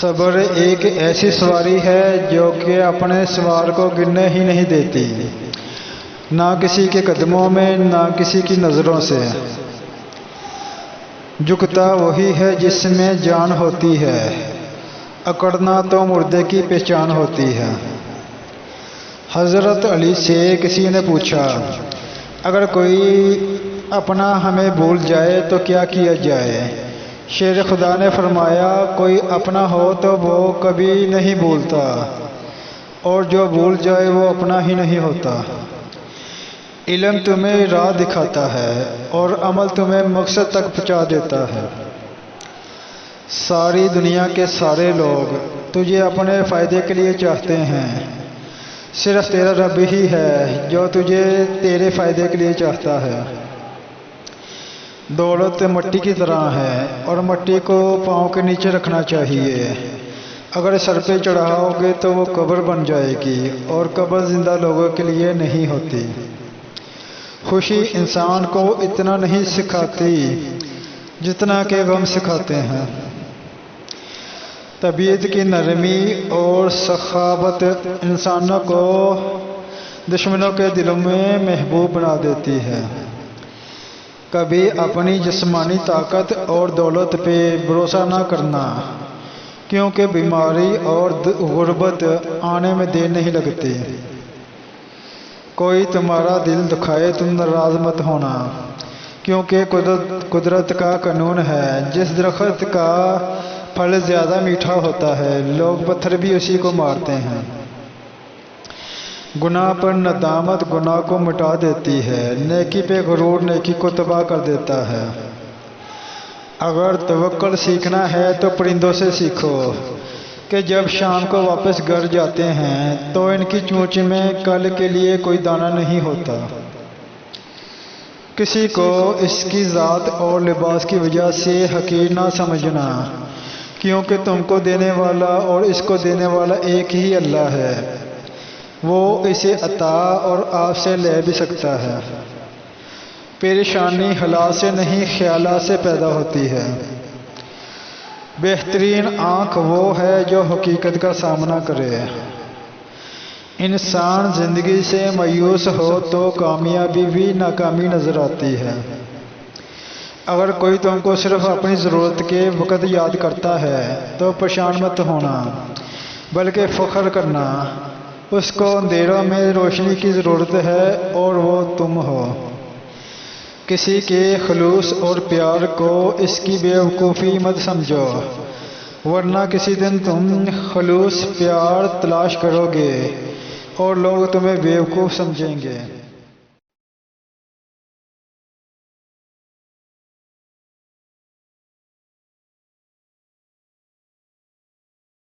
صبر ایک ایسی سواری ہے جو کہ اپنے سوار کو گرنے ہی نہیں دیتی، نہ کسی کے قدموں میں نہ کسی کی نظروں سے۔ جھکتا وہی ہے جس میں جان ہوتی ہے، اکڑنا تو مردے کی پہچان ہوتی ہے۔ حضرت علی سے کسی نے پوچھا، اگر کوئی اپنا ہمیں بھول جائے تو کیا کیا جائے؟ شیر خدا نے فرمایا، کوئی اپنا ہو تو وہ کبھی نہیں بھولتا، اور جو بھول جائے وہ اپنا ہی نہیں ہوتا۔ علم تمہیں راہ دکھاتا ہے اور عمل تمہیں مقصد تک پہنچا دیتا ہے۔ ساری دنیا کے سارے لوگ تجھے اپنے فائدے کے لیے چاہتے ہیں، صرف تیرا رب ہی ہے جو تجھے تیرے فائدے کے لیے چاہتا ہے۔ دولت مٹی کی طرح ہے اور مٹی کو پاؤں کے نیچے رکھنا چاہیے، اگر سر پہ چڑھاؤ گے تو وہ قبر بن جائے گی، اور قبر زندہ لوگوں کے لیے نہیں ہوتی۔ خوشی انسان کو اتنا نہیں سکھاتی جتنا کہ غم سکھاتے ہیں۔ طبیعت کی نرمی اور سخاوت انسانوں کو دشمنوں کے دلوں میں محبوب بنا دیتی ہے۔ کبھی اپنی جسمانی طاقت اور دولت پہ بھروسہ نہ کرنا، کیونکہ بیماری اور غربت آنے میں دیر نہیں لگتی۔ کوئی تمہارا دل دکھائے تم ناراض مت ہونا، کیونکہ قدرت کا قانون ہے، جس درخت کا پھل زیادہ میٹھا ہوتا ہے لوگ پتھر بھی اسی کو مارتے ہیں۔ گناہ پر ندامت گناہ کو مٹا دیتی ہے، نیکی پہ غرور نیکی کو تباہ کر دیتا ہے۔ اگر توکل سیکھنا ہے تو پرندوں سے سیکھو کہ جب شام کو واپس گھر جاتے ہیں تو ان کی چونچ میں کل کے لیے کوئی دانہ نہیں ہوتا۔ کسی کو اس کی ذات اور لباس کی وجہ سے حقیر نہ سمجھنا، کیونکہ تم کو دینے والا اور اس کو دینے والا ایک ہی اللہ ہے، وہ اسے عطا اور آپ سے لے بھی سکتا ہے۔ پریشانی حالات سے نہیں خیالات سے پیدا ہوتی ہے۔ بہترین آنکھ وہ ہے جو حقیقت کا سامنا کرے۔ انسان زندگی سے مایوس ہو تو کامیابی بھی ناکامی نظر آتی ہے۔ اگر کوئی تم کو صرف اپنی ضرورت کے وقت یاد کرتا ہے تو پریشان مت ہونا، بلکہ فخر کرنا، اس کو اندھیروں میں روشنی کی ضرورت ہے اور وہ تم ہو۔ کسی کے خلوص اور پیار کو اس کی بیوقوفی مت سمجھو، ورنہ کسی دن تم خلوص پیار تلاش کرو گے اور لوگ تمہیں بیوقوف سمجھیں گے۔